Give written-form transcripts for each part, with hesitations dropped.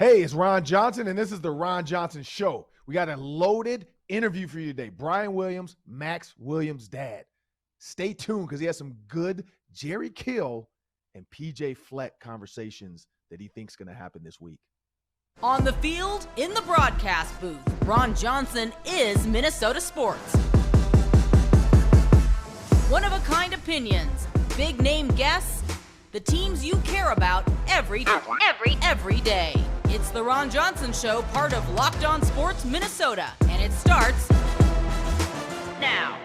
Hey, it's Ron Johnson, and this is the Ron Johnson Show. We got a loaded interview for you today. Brian Williams, Maxx Williams' dad. Stay tuned because he has some good Jerry Kill and PJ Fleck conversations that he thinks going to happen this week. On the field, in the broadcast booth, Ron Johnson is Minnesota sports. One-of-a-kind opinions, big-name guests, the teams you care about every day. It's the Ron Johnson Show, part of Locked On Sports Minnesota, and it starts now.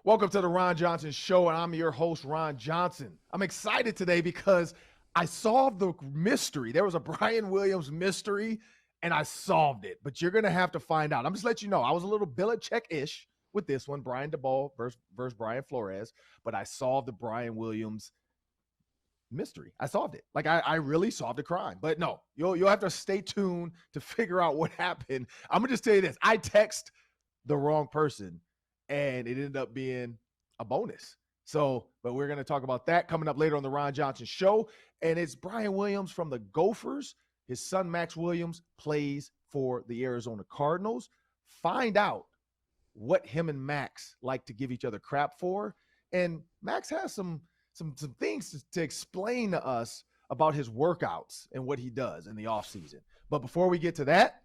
Welcome to the Ron Johnson Show, and I'm your host, Ron Johnson. I'm excited today because I solved the mystery. There was a Brian Williams mystery, and I solved it. But you're going to have to find out. I'm just letting you know, I was a little Belichick-ish with this one, Brian DeBoer versus Brian Flores, but I solved the Brian Williams mystery. I solved it. Like I really solved a crime. But no, you'll have to stay tuned to figure out what happened. I'm gonna just tell you this. I text the wrong person and it ended up being a bonus. So, but we're gonna talk about that coming up later on the Ron Johnson Show. And it's Brian Williams from the Gophers. His son Maxx Williams plays for the Arizona Cardinals. Find out what him and Maxx like to give each other crap for. And Maxx has some things to explain to us about his workouts and what he does in the offseason. But before we get to that,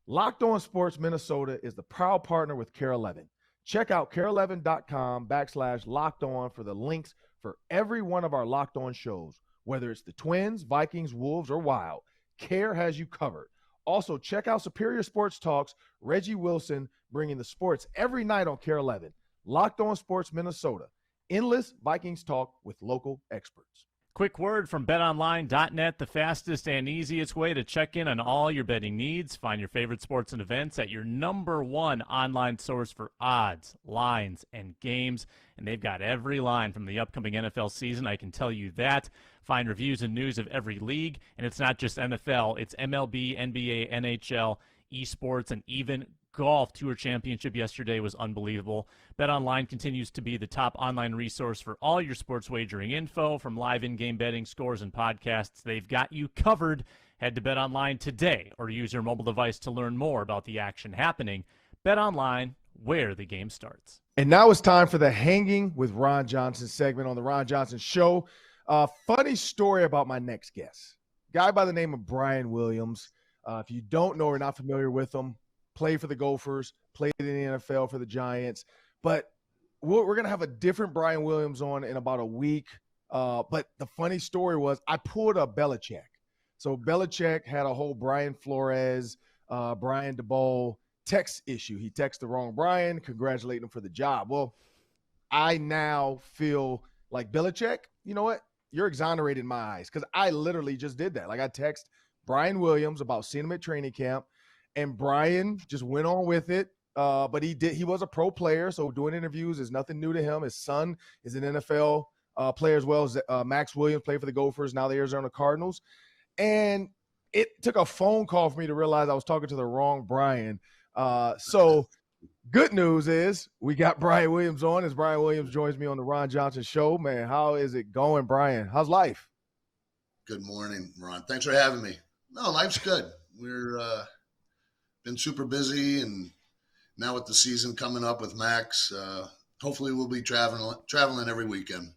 Locked On Sports Minnesota is the proud partner with KARE11. Check out KARE11.com/Locked On for the links for every one of our Locked On shows. Whether it's the Twins, Vikings, Wolves, or Wild, KARE has you covered. Also, check out Superior Sports Talks, Reggie Wilson bringing the sports every night on KARE11. Locked On Sports Minnesota. Endless Vikings talk with local experts. Quick word from betonline.net, the fastest and easiest way to check in on all your betting needs. Find your favorite sports and events at your #1 online source for odds, lines, and games. And they've got every line from the upcoming NFL season, I can tell you that. Find reviews and news of every league. And it's not just NFL, it's MLB, NBA, NHL, esports, and even golf. Tour Championship yesterday was unbelievable. BetOnline continues to be the top online resource for all your sports wagering info, from live in-game betting, scores, and podcasts. They've got you covered. Head to BetOnline today or use your mobile device to learn more about the action happening. BetOnline, where the game starts. And now it's time for the Hanging with Ron Johnson segment on the Ron Johnson Show. Funny story about my next guest. Guy by the name of Brian Williams. If you don't know or not familiar with him, played for the Gophers, played in the NFL for the Giants. But we're going to have a different Brian Williams on in about a week. But the funny story was I pulled a Belichick. So Belichick had a whole Brian Flores, Brian DeBoer text issue. He texted the wrong Brian, congratulating him for the job. Well, I now feel like Belichick, you know what? You're exonerated in my eyes because I literally just did that. Like I texted Brian Williams about seeing him at training camp. And Brian just went on with it, but he was a pro player, so doing interviews is nothing new to him. His son is an NFL player as well as Maxx Williams, played for the Gophers, now the Arizona Cardinals. And it took a phone call for me to realize I was talking to the wrong Brian. So good news is we got Brian Williams on as Brian Williams joins me on the Ron Johnson Show. Man, how is it going, Brian? How's life? Good morning, Ron. Thanks for having me. No, life's good. We're been super busy, and now with the season coming up with Maxx, hopefully we'll be traveling every weekend.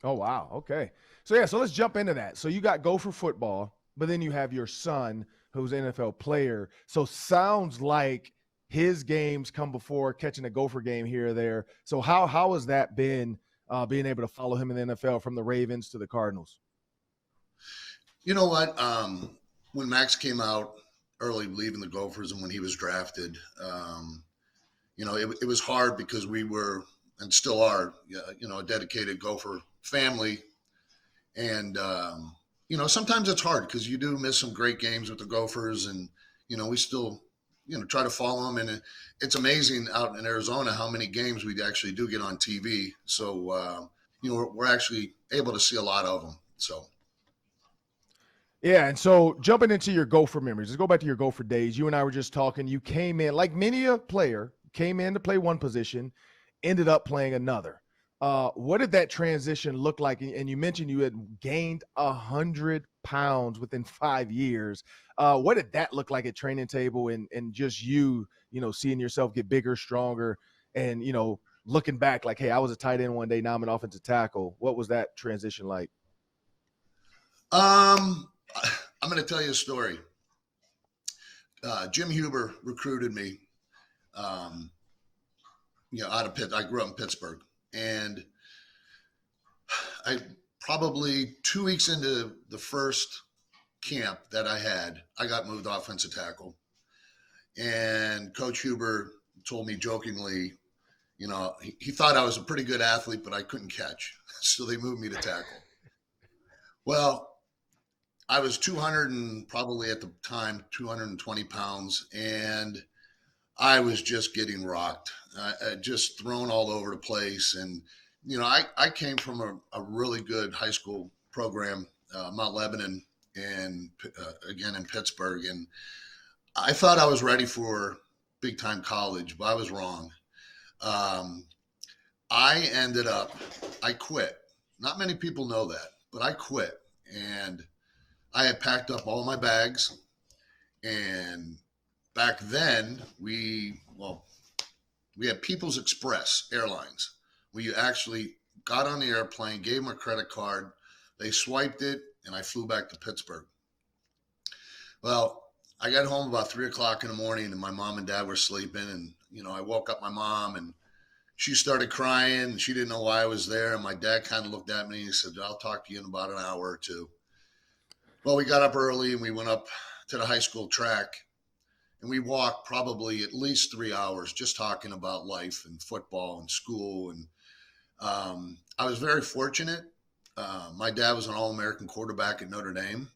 Oh, wow. Okay. So let's jump into that. So you got Gopher football, but then you have your son who's an NFL player. So sounds like his games come before catching a Gopher game here or there. So how has that been, being able to follow him in the NFL from the Ravens to the Cardinals? You know what? When Maxx came out early leaving the Gophers and when he was drafted, it was hard because we were and still are, a dedicated Gopher family. And, sometimes it's hard because you do miss some great games with the Gophers, and, we still, try to follow them. And it's amazing out in Arizona how many games we actually do get on TV. So, we're actually able to see a lot of them. So. Yeah, and so jumping into your Gopher memories, let's go back to your Gopher days. You and I were just talking. You came in, like many a player, came in to play one position, ended up playing another. What did that transition look like? And you mentioned you had gained 100 pounds within 5 years. What did that look like at training table and just seeing yourself get bigger, stronger, and, looking back like, hey, I was a tight end one day, now I'm an offensive tackle. What was that transition like? I'm going to tell you a story. Jim Huber recruited me, out of Pitt. I grew up in Pittsburgh, and I probably 2 weeks into the first camp that I got moved offensive tackle, and Coach Huber told me jokingly, he thought I was a pretty good athlete, but I couldn't catch, so they moved me to tackle. Well, I was 200 and probably at the time 220 pounds, and I was just getting rocked, just thrown all over the place. And, I came from a really good high school program, Mount Lebanon, and again in Pittsburgh. And I thought I was ready for big time college, but I was wrong. I quit. Not many people know that, but I quit. And I had packed up all my bags, and back then we had People's Express Airlines, where you actually got on the airplane, gave them a credit card, they swiped it, and I flew back to Pittsburgh. Well, I got home about 3:00 in the morning, and my mom and dad were sleeping, and I woke up my mom, and she started crying, and she didn't know why I was there, and my dad kind of looked at me and he said, "I'll talk to you in about an hour or two." Well, we got up early and we went up to the high school track, and we walked probably at least 3 hours just talking about life and football and school. And I was very fortunate. My dad was an All-American quarterback at Notre Dame,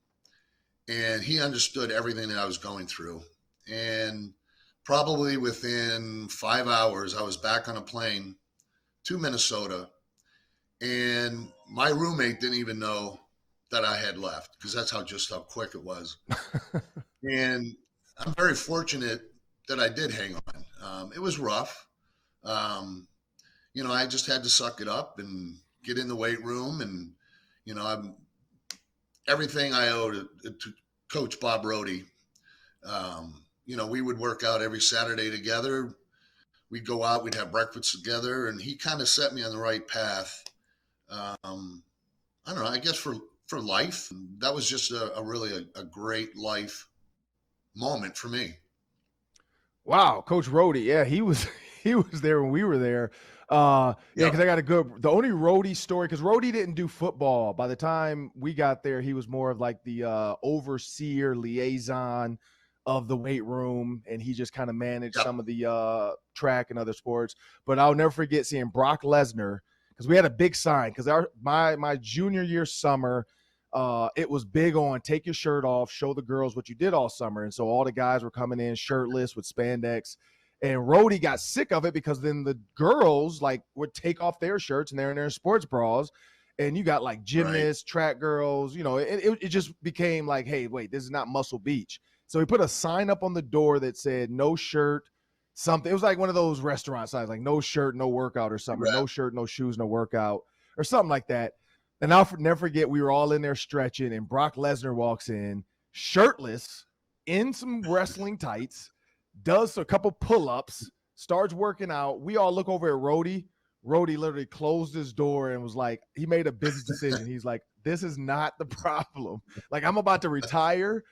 and he understood everything that I was going through. And probably within 5 hours, I was back on a plane to Minnesota, and my roommate didn't even know that I had left, because that's how quick it was. And I'm very fortunate that I did hang on. It was rough. I just had to suck it up and get in the weight room. And, everything I owe to Coach Bob Rohde. We would work out every Saturday together. We'd go out, we'd have breakfast together, and he kind of set me on the right path. I don't know, I guess for life. That was just a really great life moment for me. Wow, Coach Rohde. Yeah, he was there when we were there. Because I got the only Rohde story, because Rohde didn't do football. By the time we got there, he was more of like the overseer, liaison of the weight room, and he just kind of managed some of the track and other sports. But I'll never forget seeing Brock Lesnar, because we had a big sign, because my junior year summer, it was big on take your shirt off, show the girls what you did all summer. And so all the guys were coming in shirtless with spandex. And Rohde got sick of it, because then the girls would take off their shirts and they're in their sports bras, and you got like gymnasts, track girls, it just became like, hey, wait, this is not Muscle Beach. So he put a sign up on the door that said no shirt, something. It was like one of those restaurant signs, like no shirt, no workout or something. Right. No shirt, no shoes, no workout, or something like that. And I'll never forget, we were all in there stretching, and Brock Lesnar walks in shirtless in some wrestling tights, does a couple pull-ups, starts working out. We all look over at Rohde. Rohde literally closed his door and was like, he made a business decision. He's like, this is not the problem. Like, I'm about to retire.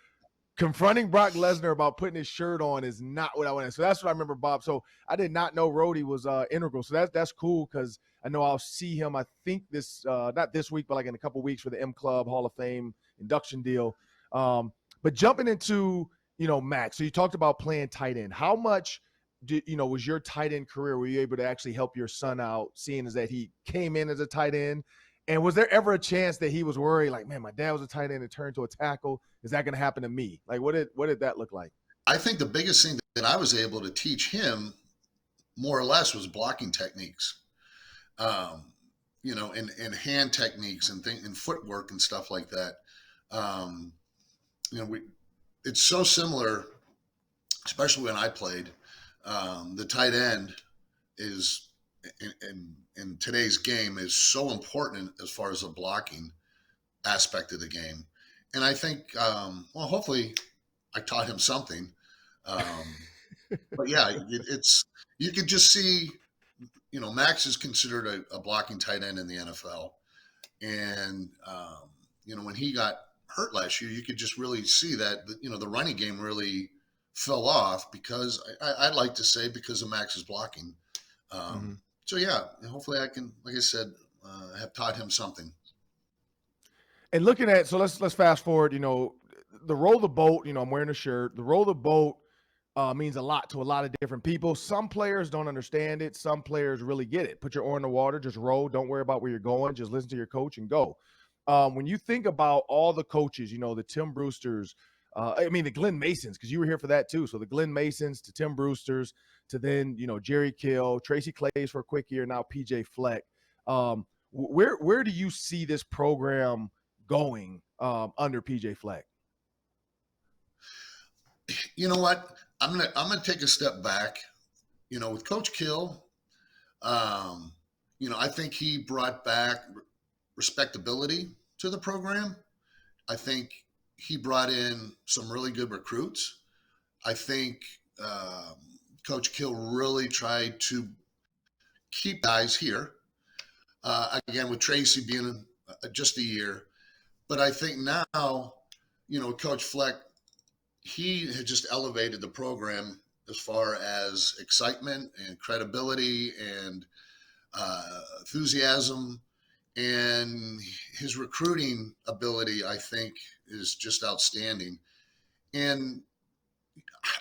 Confronting Brock Lesnar about putting his shirt on is not what I wanted. So that's what I remember, Bob. So I did not know Rohde was integral. So that's cool, because I know I'll see him, I think this not this week, but like in a couple weeks for the M Club Hall of Fame induction deal. But jumping into, Max, so you talked about playing tight end. How much was your tight end career? Were you able to actually help your son out, seeing as that he came in as a tight end? And was there ever a chance that he was worried, like, man, my dad was a tight end and turned to a tackle? Is that going to happen to me? Like, what did that look like? I think the biggest thing that I was able to teach him, more or less, was blocking techniques, and hand techniques and footwork and stuff like that. It's so similar, especially when I played. The tight end is in today's game is so important as far as the blocking aspect of the game. And I think, well, hopefully I taught him something. But yeah, it's, you could just see, Maxx is considered a blocking tight end in the NFL. And, when he got hurt last year, you could just really see that, the running game really fell off because I'd like to say because of Maxx's blocking. So yeah, hopefully I can, like I said, have taught him something. And looking at, so let's fast forward, the roll the boat, I'm wearing a shirt. The roll the boat means a lot to a lot of different people. Some players don't understand it. Some players really get it. Put your oar in the water, just roll. Don't worry about where you're going. Just listen to your coach and go. When you think about all the coaches, the Tim Brewsters, the Glenn Masons, because you were here for that too. So the Glenn Masons to Tim Brewsters to then, Jerry Kill, Tracy Claeys for a quick year, now PJ Fleck. Where do you see this program going under PJ Fleck? You know what? I'm gonna take a step back. With Coach Kill, I think he brought back respectability to the program. I think he brought in some really good recruits. I think Coach Kill really tried to keep guys here. Again, with Tracy being just a year. But I think now, Coach Fleck, he had just elevated the program as far as excitement and credibility and enthusiasm. And his recruiting ability, I think, is just outstanding. And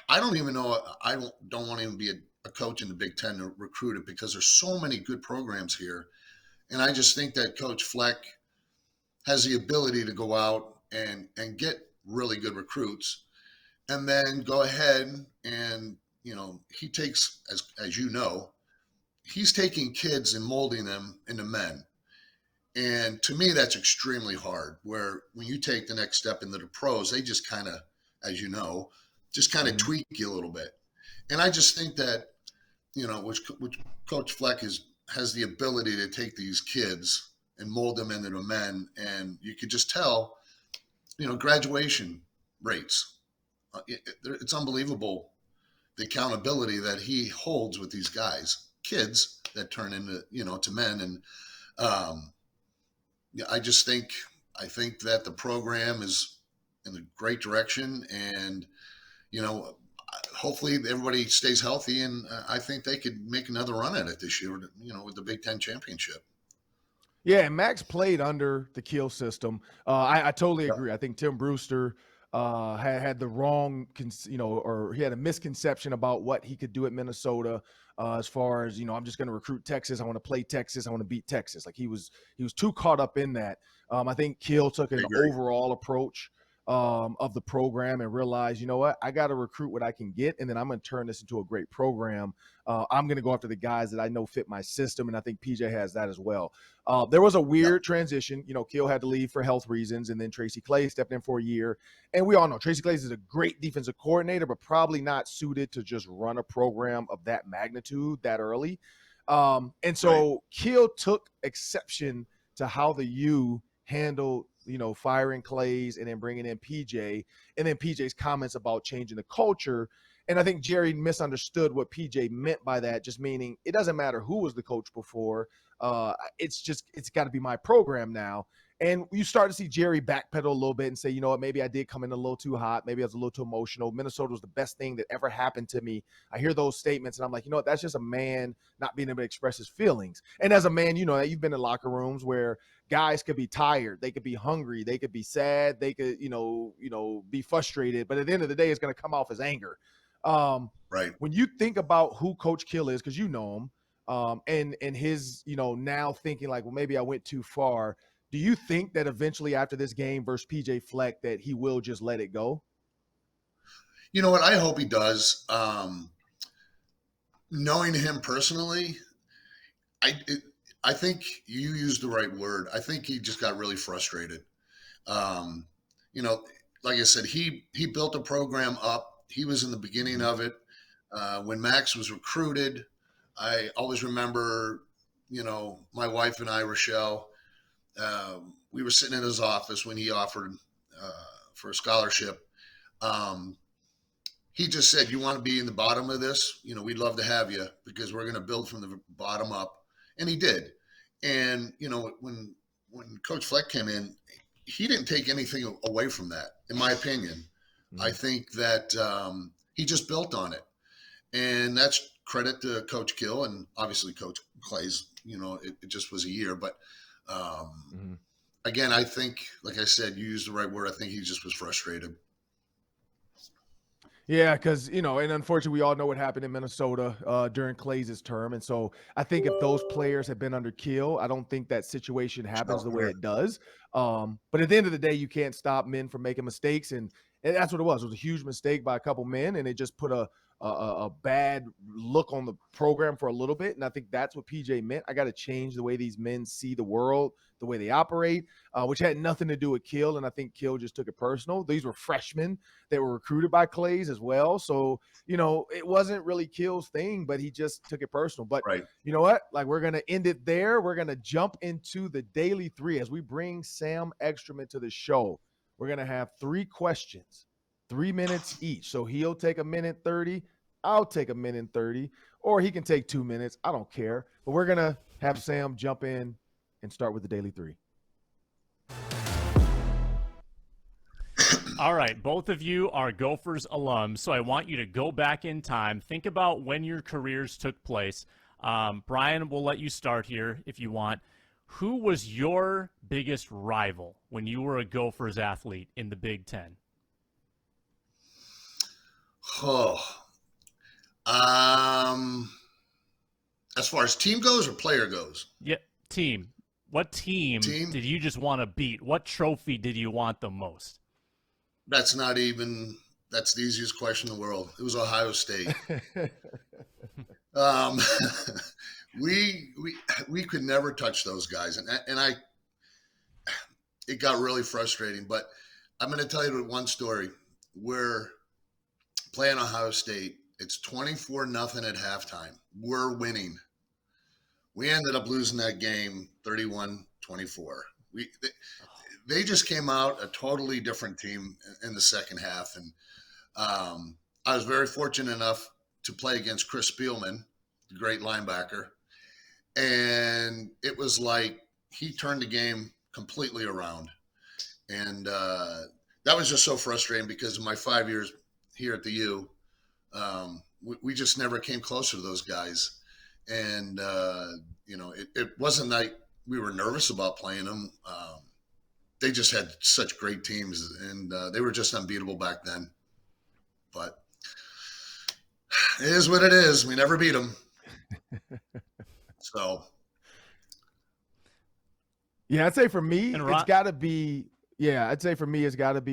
I don't even know, I don't want to even be a coach in the Big Ten to recruit it because there's so many good programs here. And I just think that Coach Fleck has the ability to go out and get really good recruits and then go ahead and, he takes, as you know, he's taking kids and molding them into men. And to me, that's extremely hard, where when you take the next step into the pros, they just kind of, as you know, just kind of tweak you a little bit. And I just think that, which Coach Fleck has the ability to take these kids and mold them into the men. And you could just tell, graduation rates. It's unbelievable, the accountability that he holds with these guys, kids that turn into, to men. And I think that the program is in a great direction, and, hopefully everybody stays healthy. And I think they could make another run at it this year, with the Big Ten championship. Yeah, and Maxx played under the Kiel system. I totally agree. I think Tim Brewster had the wrong, or he had a misconception about what he could do at Minnesota. As far as, I'm just going to recruit Texas. I want to play Texas. I want to beat Texas. Like he was too caught up in that. I think Kiel took an overall approach of the program and realized, you know what, I got to recruit what I can get, and then I'm going to turn this into a great program. I'm going to go after the guys that I know fit my system, and I think PJ has that as well. There was a weird transition. Kiel had to leave for health reasons, and then Tracy Claeys stepped in for a year. And we all know Tracy Claeys is a great defensive coordinator, but probably not suited to just run a program of that magnitude that early. And so Kiel took exception to how the U handled, firing Claeys and then bringing in PJ, and then PJ's comments about changing the culture. And I think Jerry misunderstood what PJ meant by that, just meaning it doesn't matter who was the coach before. It's got to be my program now. And you start to see Jerry backpedal a little bit and say, you know what, maybe I did come in a little too hot. Maybe I was a little too emotional. Minnesota was the best thing that ever happened to me. I hear those statements and I'm like, you know what, that's just a man not being able to express his feelings. And as a man, you've been in locker rooms where guys could be tired. They could be hungry. They could be sad. They could, be frustrated. But at the end of the day, it's going to come off as anger. When you think about who Coach Kiel is, because you know him, and his, now thinking like, well, maybe I went too far. Do you think that eventually after this game versus PJ Fleck that he will just let it go? You know what? I hope he does. Knowing him personally, I think you used the right word. I think he just got really frustrated. Like I said, he built a program up. He was in the beginning of it. When Maxx was recruited, I always remember, my wife and I, Rochelle, we were sitting in his office when he offered for a scholarship. He just said, "You want to be in the bottom of this? We'd love to have you because we're going to build from the bottom up." And he did. And, when Coach Fleck came in, he didn't take anything away from that, in my opinion. Mm-hmm. I think that he just built on it. And that's credit to Coach Kill and obviously Coach Clay's, it just was a year. But again, I think, like I said, you used the right word. I think he just was frustrated. Yeah, because, and unfortunately, we all know what happened in Minnesota during Clay's term. And so I think if those players had been under Kill, I don't think that situation happens the way it does. But at the end of the day, you can't stop men from making mistakes. And that's what it was. It was a huge mistake by a couple men, and it just put a bad look on the program for a little bit. And I think that's what PJ meant. I got to change the way these men see the world, the way they operate, which had nothing to do with Kill. And I think Kill just took it personal. These were freshmen that were recruited by Clay's as well. So, it wasn't really Kill's thing, but he just took it personal. But right. You know what? Like, we're going to end it there. We're going to jump into the Daily 3 as we bring Sam Ekstrom to the show. We're going to have 3 questions. 3 minutes each. So he'll take 1:30. I'll take 1:30, or he can take 2 minutes. I don't care. But we're going to have Sam jump in and start with the Daily 3. All right. Both of you are Gophers alums, so I want you to go back in time. Think about when your careers took place. Brian, we'll let you start here if you want. Who was your biggest rival when you were a Gophers athlete in the Big Ten? Oh, as far as team goes or player goes? Yeah, team. What team did you just want to beat? What trophy did you want the most? That's the easiest question in the world. It was Ohio State. We could never touch those guys. And it got really frustrating, but I'm going to tell you one story. We're playing Ohio State. It's 24-0 at halftime. We're winning. We ended up losing that game 31-24. They just came out a totally different team in the second half. And I was very fortunate enough to play against Chris Spielman, the great linebacker. And it was like he turned the game completely around. And that was just so frustrating because of my 5 years here at the U. We just never came closer to those guys. And, it wasn't like we were nervous about playing them. They just had such great teams, and they were just unbeatable back then. But it is what it is. We never beat them. So. Yeah, I'd say for me, it's got to be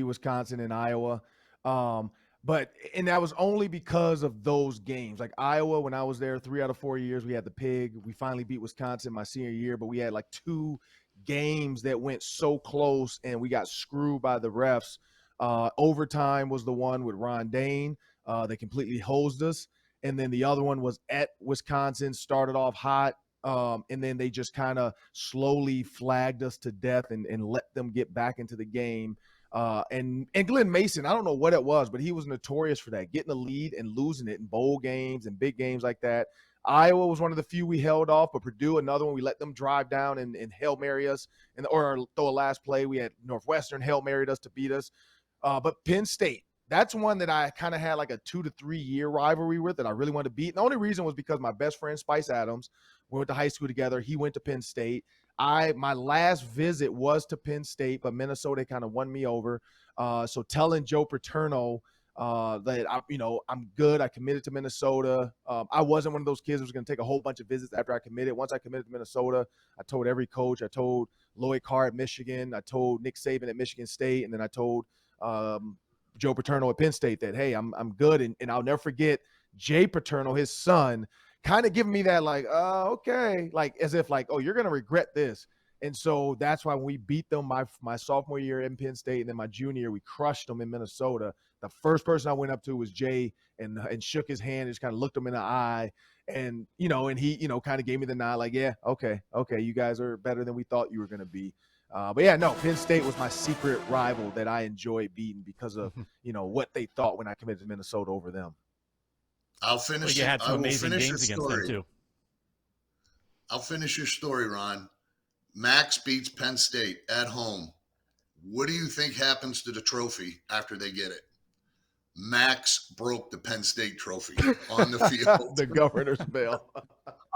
Wisconsin and Iowa. And that was only because of those games. Like Iowa, when I was there 3 out of 4 years, we had the pig. We finally beat Wisconsin my senior year, but we had like 2 games that went so close and we got screwed by the refs. Overtime was the one with Ron Dane. They completely hosed us. And then the other one was at Wisconsin, started off hot. And then they just kind of slowly flagged us to death and let them get back into the game. And Glenn Mason, I don't know what it was, but he was notorious for that, getting a lead and losing it in bowl games and big games like that. Iowa was one of the few we held off, but Purdue, another one, we let them drive down and Hail Mary us or throw a last play. We had Northwestern Hail Married us to beat us. But Penn State, that's one that I kind of had like a 2 to 3 year rivalry with that I really wanted to beat. And the only reason was because my best friend, Spice Adams, we went to high school together. He went to Penn State. My last visit was to Penn State, but Minnesota kind of won me over. So telling Joe Paterno that I'm good. I committed to Minnesota. I wasn't one of those kids who was going to take a whole bunch of visits after I committed. Once I committed to Minnesota, I told every coach. I told Lloyd Carr at Michigan. I told Nick Saban at Michigan State, and then I told Joe Paterno at Penn State that, hey, I'm good. And I'll never forget Jay Paterno, his son, kind of giving me that like, okay, like as if like, oh, you're going to regret this. And so that's why when we beat them my sophomore year in Penn State, and then my junior year, we crushed them in Minnesota. The first person I went up to was Jay and shook his hand and just kind of looked him in the eye. And, and he, kind of gave me the nod like, yeah, okay, you guys are better than we thought you were going to be. But yeah, no, Penn State was my secret rival that I enjoyed beating because of, what they thought when I committed to Minnesota over them. I'll finish. You had some I will amazing finish games your against them story. too. I'll finish your story, Ron. Maxx beats Penn State at home. What do you think happens to the trophy after they get it? Maxx broke the Penn State trophy on the field. The governor's bell.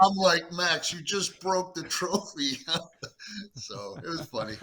I'm like, Maxx, you just broke the trophy. So it was funny.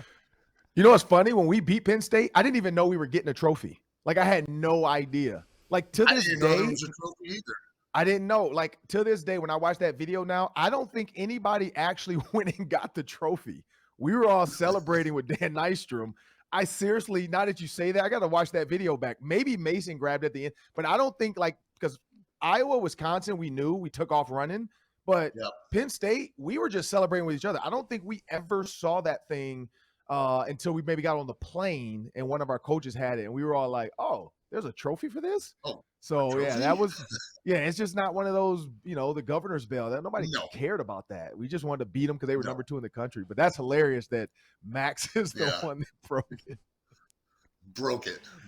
You know what's funny? When we beat Penn State, I didn't even know we were getting a trophy. Like, I had no idea. Like, to I this didn't day, know there was a trophy either. I didn't know. Like, to this day, when I watch that video now, I don't think anybody actually went and got the trophy. We were all celebrating with Dan Nystrom. I seriously, now that you say that, I got to watch that video back. Maybe Mason grabbed it at the end, but I don't think, because Iowa, Wisconsin, we knew we took off running, but Penn State, we were just celebrating with each other. I don't think we ever saw that thing until we maybe got on the plane and one of our coaches had it, and we were all like, oh, there's a trophy for this? Oh, so yeah, that was it's just not one of those, the governor's bell. That nobody cared about that. We just wanted to beat them because they were number 2 in the country. But that's hilarious that Maxx is the one that broke it.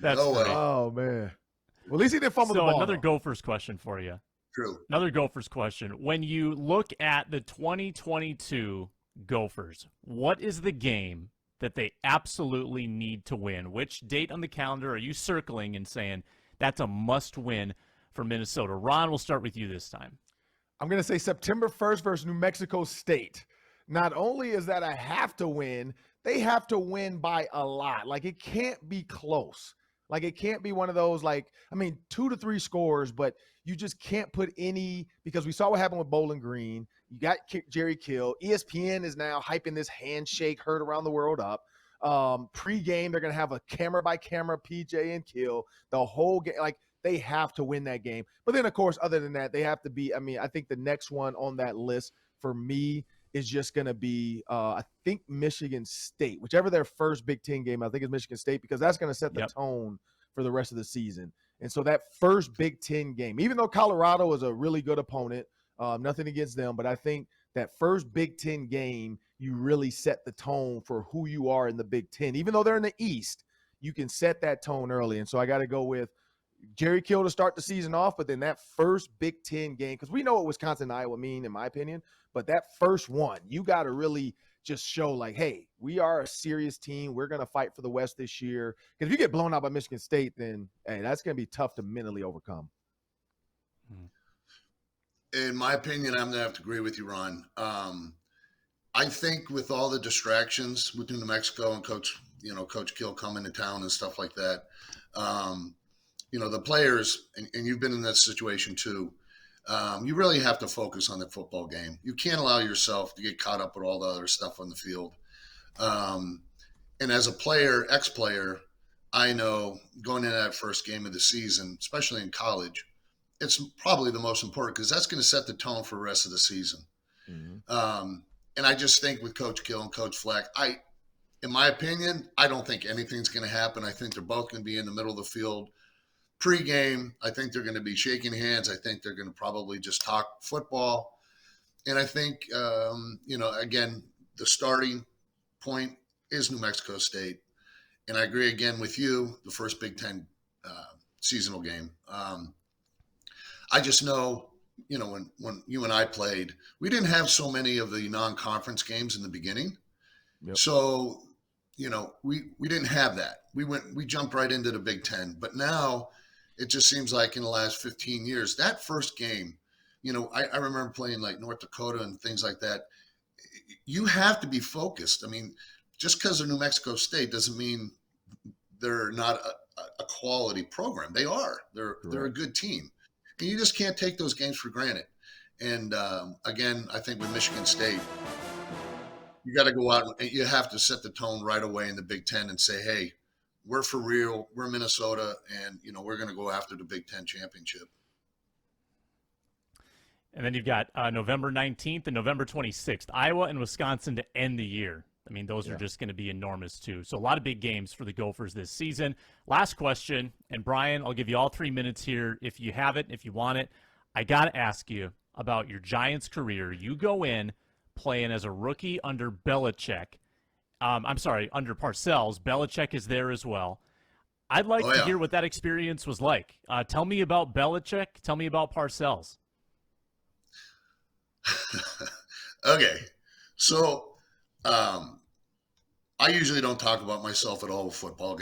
That's great. Oh man. Well, at least he didn't fumble the ball. So another Gophers question for you. True. Another Gophers question. When you look at the 2022 Gophers, what is the game that they absolutely need to win? Which date on the calendar are you circling and saying that's a must-win for Minnesota? Ron, we'll start with you this time. I'm going to say September 1st versus New Mexico State. Not only is that a have to win, they have to win by a lot. Like, it can't be close. Like, it can't be one of those, 2 to 3 scores, but you just can't put any, because we saw what happened with Bowling Green. You got Jerry Kill. ESPN is now hyping this handshake heard around the world up. Pre-game, they're going to have a camera-by-camera PJ and Kill. The whole game, they have to win that game. But then, of course, other than that, they have to be, I think the next one on that list for me is just going to be, I think, Michigan State. Whichever their first Big Ten game, I think is Michigan State, because that's going to set the tone for the rest of the season. And so that first Big Ten game, even though Colorado is a really good opponent, nothing against them, but I think that first Big Ten game, you really set the tone for who you are in the Big Ten. Even though they're in the East, you can set that tone early. And so I got to go with Jerry Kill to start the season off, but then that first Big Ten game, because we know what Wisconsin and Iowa mean, in my opinion, but that first one, you got to really just show hey, we are a serious team. We're going to fight for the West this year. Because if you get blown out by Michigan State, then, hey, that's going to be tough to mentally overcome. In my opinion, I'm going to have to agree with you, Ron. I think with all the distractions with New Mexico and Coach Kill coming to town and stuff like that, the players, and you've been in that situation too, you really have to focus on the football game. You can't allow yourself to get caught up with all the other stuff on the field. And as a player, ex-player, I know going into that first game of the season, especially in college, it's probably the most important because that's going to set the tone for the rest of the season. Mm-hmm. And I just think with Coach Kill and Coach Fleck, in my opinion, I don't think anything's going to happen. I think they're both going to be in the middle of the field. Pre-game, I think they're going to be shaking hands. I think they're going to probably just talk football. And I think, again, the starting point is New Mexico State. And I agree again with you, the first Big Ten seasonal game. I just know, when you and I played, we didn't have so many of the non-conference games in the beginning. Yep. So, we didn't have that. We jumped right into the Big Ten. But now it just seems like in the last 15 years, that first game, I remember playing like North Dakota and things like that. You have to be focused. I mean, just because they're New Mexico State doesn't mean they're not a quality program. They are. They're a good team. And you just can't take those games for granted. And again, I think with Michigan State, you got to go out and you have to set the tone right away in the Big Ten and say, hey, we're for real. We're Minnesota, and we're going to go after the Big Ten championship. And then you've got November 19th and November 26th, Iowa and Wisconsin to end the year. I mean, those are just going to be enormous too. So a lot of big games for the Gophers this season. Last question, and Brian, I'll give you all 3 minutes here if you have it, if you want it. I got to ask you about your Giants career. You go in playing as a rookie under Belichick. Under Parcells. Belichick is there as well. I'd like to hear what that experience was like. Tell me about Belichick. Tell me about Parcells. Okay. So I usually don't talk about myself at all with football.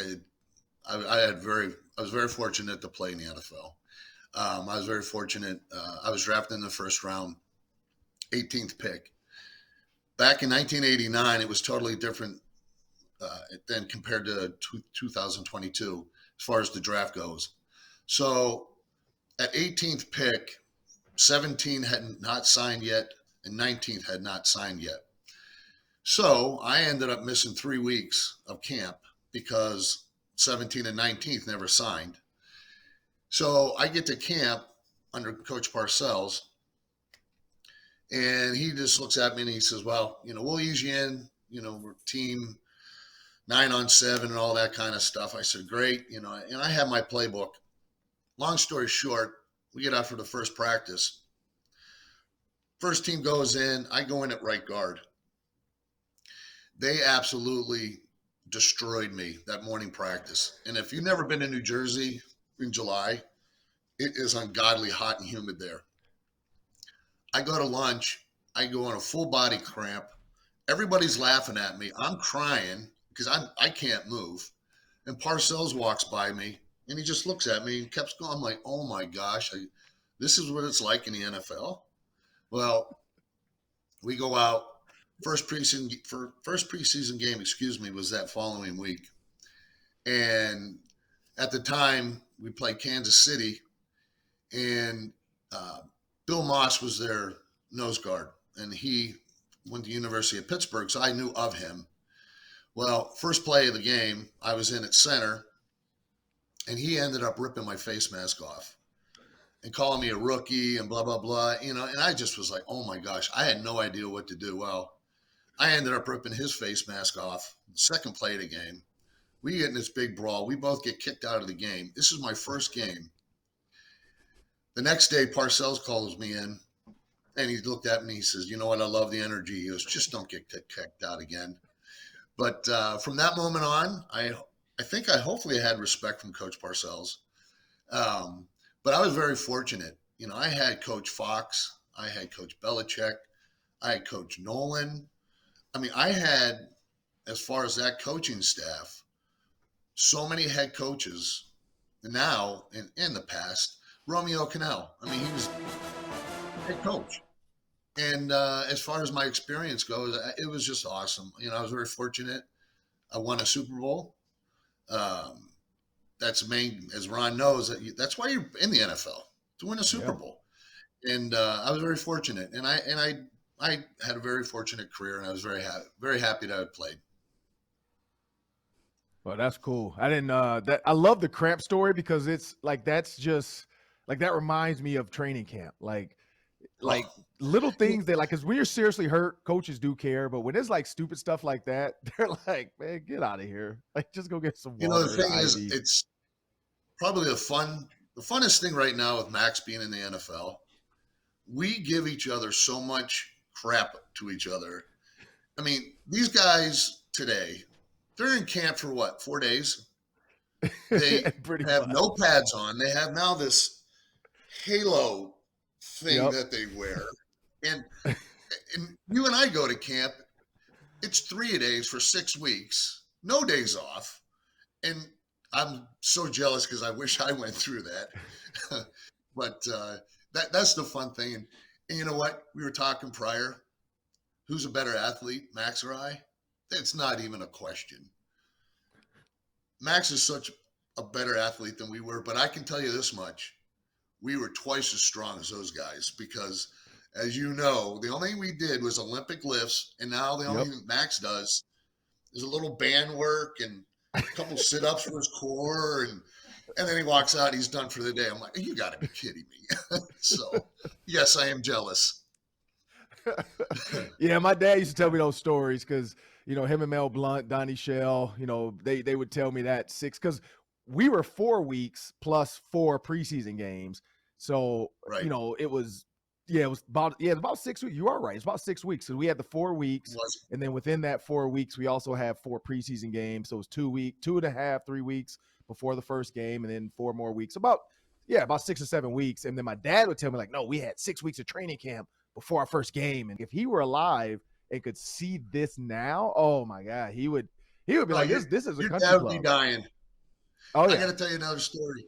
I was very fortunate to play in the NFL. I was very fortunate. I was drafted in the first round, 18th pick. Back in 1989, it was totally different than compared to 2022 as far as the draft goes. So at 18th pick, 17 had not signed yet, and 19th had not signed yet. So I ended up missing 3 weeks of camp because 17 and 19th never signed. So I get to camp under Coach Parcells, and he just looks at me and he says, well, we'll ease you in, we're team 9-on-7 and all that kind of stuff. I said, great, and I have my playbook. Long story short, we get out for the first practice. First team goes in, I go in at right guard. They absolutely destroyed me that morning practice. And if you've never been to New Jersey in July, it is ungodly hot and humid there. I go to lunch. I go on a full body cramp. Everybody's laughing at me. I'm crying because I can't move. And Parcells walks by me, and he just looks at me and keeps going. I'm like, oh, my gosh, this is what it's like in the NFL? Well, we go out. First preseason game, was that following week. And at the time, we played Kansas City, and Bill Moss was their nose guard, and he went to the University of Pittsburgh, so I knew of him. Well, first play of the game, I was in at center, and he ended up ripping my face mask off and calling me a rookie and blah, blah, blah, and I just was like, oh my gosh, I had no idea what to do. Well, I ended up ripping his face mask off. The second play of the game, we get in this big brawl. We both get kicked out of the game. This is my first game. The next day, Parcells calls me in, and he looked at me and he says, you know what, I love the energy. He goes, just don't get kicked out again. But from that moment on, I hopefully had respect from Coach Parcells. But I was very fortunate. I had Coach Fox. I had Coach Belichick. I had Coach Nolan. I mean, I had, as far as that coaching staff, so many head coaches now and in the past. Romeo Cannell. I mean, he was head coach. And as far as my experience goes, it was just awesome. I was very fortunate. I won a Super Bowl. That's main, as Ron knows, that's why you're in the NFL, to win a Super Bowl. And I was very fortunate. And I had a very fortunate career, and I was very happy to have played. Well, that's cool. I didn't I love the cramp story because it's like that reminds me of training camp. Like little things that, like, because when you're seriously hurt, coaches do care, but when it's like stupid stuff like that, they're like, man, get out of here. Like, just go get some water. The thing is, it's probably the funnest thing right now with Maxx being in the NFL. We give each other so much crap to each other. I mean, these guys today, they're in camp for what, 4 days? They have no pads on. They have now this halo thing that they wear. And you and I go to camp, it's 3 days for 6 weeks, no days off. And I'm so jealous because I wish I went through that. But that's the fun thing. And you know what? We were talking prior. Who's a better athlete, Maxx or I? It's not even a question. Maxx is such a better athlete than we were, but I can tell you this much. We were twice as strong as those guys because, as you know, the only thing we did was Olympic lifts, and now the only thing Maxx does is a little band work and a couple sit-ups for his core, and then he walks out, he's done for the day. I'm like, you got to be kidding me. So, yes, I am jealous. Yeah, my dad used to tell me those stories because, him and Mel Blount, Donnie Shell, they would tell me that because we were 4 weeks plus 4 preseason games. So, Right. it was about 6 weeks. You are right. It's about 6 weeks. So we had the 4 weeks. And then within that 4 weeks, we also have 4 preseason games. So it's 2.5, 3 weeks before the first game, and then 4 more weeks. About 6 or 7 weeks. And then my dad would tell me, like, no, we had 6 weeks of training camp before our first game. And if he were alive and could see this now, oh my God, he would be like, this is a country club. Your dad would be dying. Oh, yeah. I got to tell you another story.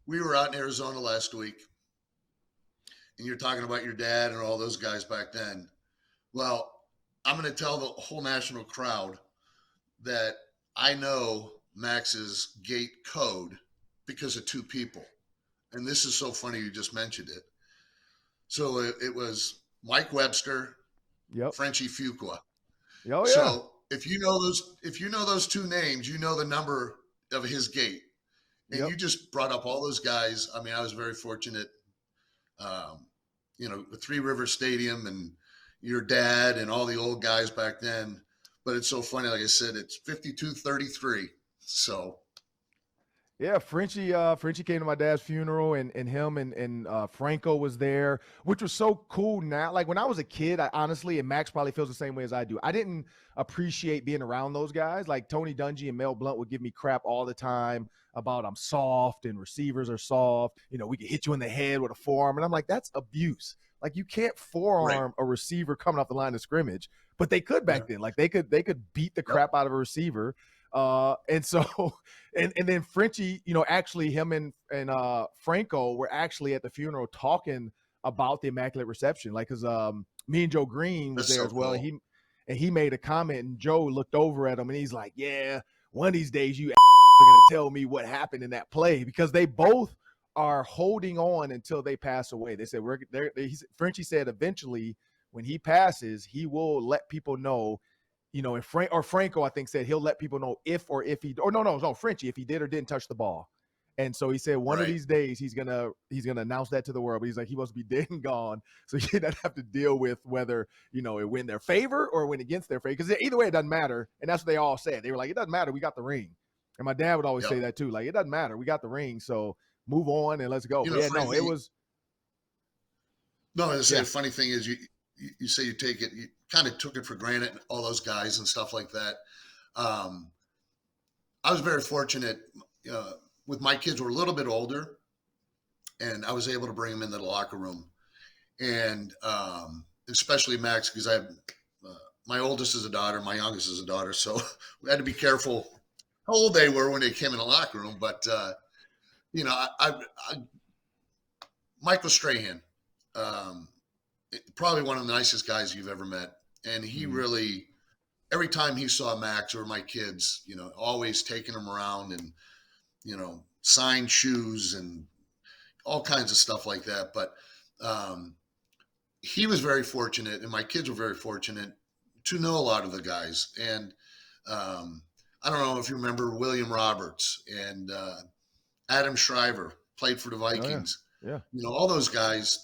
We were out in Arizona last week, and you're talking about your dad and all those guys back then. Well, I'm going to tell the whole national crowd that I know Max's gate code because of 2 people. And this is so funny you just mentioned it. So it was Mike Webster, Frenchie Fuqua. Oh, yeah. So if you know those 2 names, you know the number of his gate. And you just brought up all those guys. I mean, I was very fortunate, with Three Rivers Stadium and your dad and all the old guys back then. But it's so funny. Like I said, it's 52-33. So. Yeah, Frenchie came to my dad's funeral, and him and Franco was there, which was so cool. Now, like when I was a kid, I honestly, and Max probably feels the same way as I do, I didn't appreciate being around those guys. Like Tony Dungy and Mel Blount would give me crap all the time about I'm soft and receivers are soft. We could hit you in the head with a forearm, and I'm like, that's abuse. Like you can't forearm a receiver coming off the line of scrimmage, but they could back then. Like they could beat the crap out of a receiver. And so, and then Frenchie, actually him and Franco were actually at the funeral talking about the Immaculate Reception. Like, cause, me and Joe Green was there as well. Cool. And he made a comment, and Joe looked over at him and he's like, yeah, one of these days you are going to tell me what happened in that play, because they both are holding on until they pass away. They said, Frenchie said eventually when he passes, he will let people know, and Franco, I think, said he'll let people know if Frenchie, if he did or didn't touch the ball. And so he said one of these days he's gonna announce that to the world. But he's like, he wants to be dead and gone, so he doesn't have to deal with whether it went in their favor or went against their favor. Because either way, it doesn't matter. And that's what they all said. They were like, it doesn't matter. We got the ring. And my dad would always say that too. Like, it doesn't matter. We got the ring, so move on and let's go. It was. No, the funny thing is you say you take it. You kind of took it for granted, all those guys and stuff like that. I was very fortunate. With my kids were a little bit older, and I was able to bring them into the locker room, and especially Max, because I have my oldest is a daughter, my youngest is a daughter, so we had to be careful how old they were when they came in the locker room. But Michael Strahan, probably one of the nicest guys you've ever met, and he really, every time he saw Max or my kids, always taking them around and signed shoes and all kinds of stuff like that. But he was very fortunate, and my kids were very fortunate to know a lot of the guys. And I don't know if you remember William Roberts and Adam Shriver played for the Vikings. Oh, yeah. All those guys,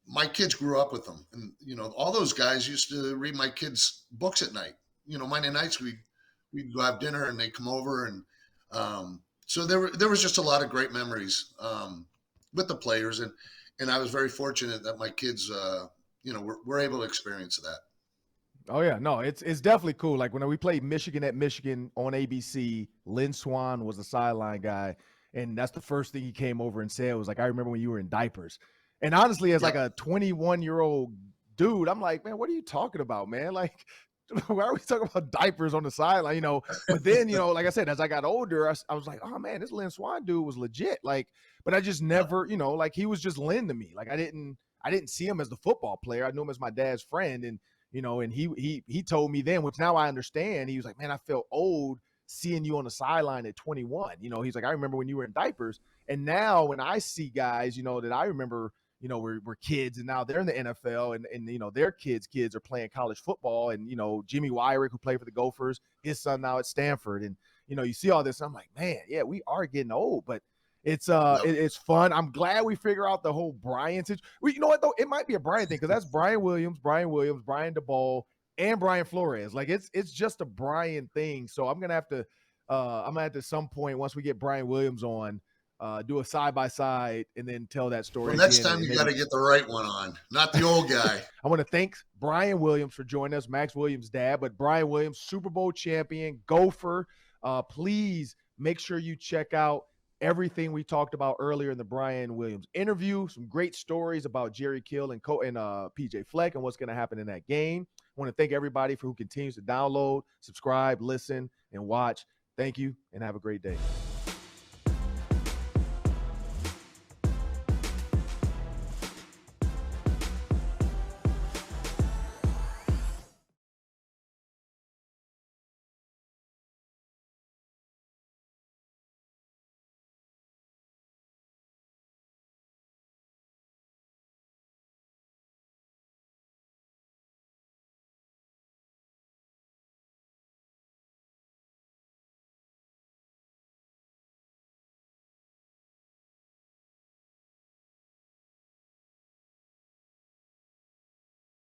my kids grew up with them. And, all those guys used to read my kids' books at night. Monday nights we'd go have dinner and they'd come over. And so there was just a lot of great memories with the players. And I was very fortunate that my kids, were able to experience that. Oh, yeah. No, it's definitely cool. Like when we played Michigan at Michigan on ABC, Lynn Swan was the sideline guy. And that's the first thing he came over and said was like, I remember when you were in diapers. And honestly, as like a 21-year-old dude, I'm like, man, what are you talking about, man? Like, why are we talking about diapers on the sideline? But then, like I said, as I got older, I was like, oh man, this Lynn Swan dude was legit. Like, but I just never, like he was just Lynn to me. Like I didn't see him as the football player. I knew him as my dad's friend. And, and he told me then, which now I understand, he was like, man, I felt old seeing you on the sideline at 21. He's like, I remember when you were in diapers. And now when I see guys, that I remember, we're kids and now they're in the NFL and their kids are playing college football. And, Jimmy Wyrick, who played for the Gophers, his son now at Stanford. And, you see all this. And I'm like, man, yeah, we are getting old, but it's it's fun. I'm glad we figure out the whole Brian situation. You know what though? It might be a Brian thing because that's Brian Williams, Brian DeBall, and Brian Flores. Like it's just a Brian thing. So I'm gonna have to at some point, once we get Brian Williams on, do a side-by-side and then tell that story. Well, next again. time you got to get the right one on, not the old guy. I want to thank Brian Williams for joining us, Maxx Williams' dad, but Brian Williams, Super Bowl champion, Gopher. Please make sure you check out everything we talked about earlier in the Brian Williams interview. Some great stories about Jerry Kill and PJ Fleck and what's going to happen in that game. I want to thank everybody who continues to download, subscribe, listen, and watch. Thank you, and have a great day.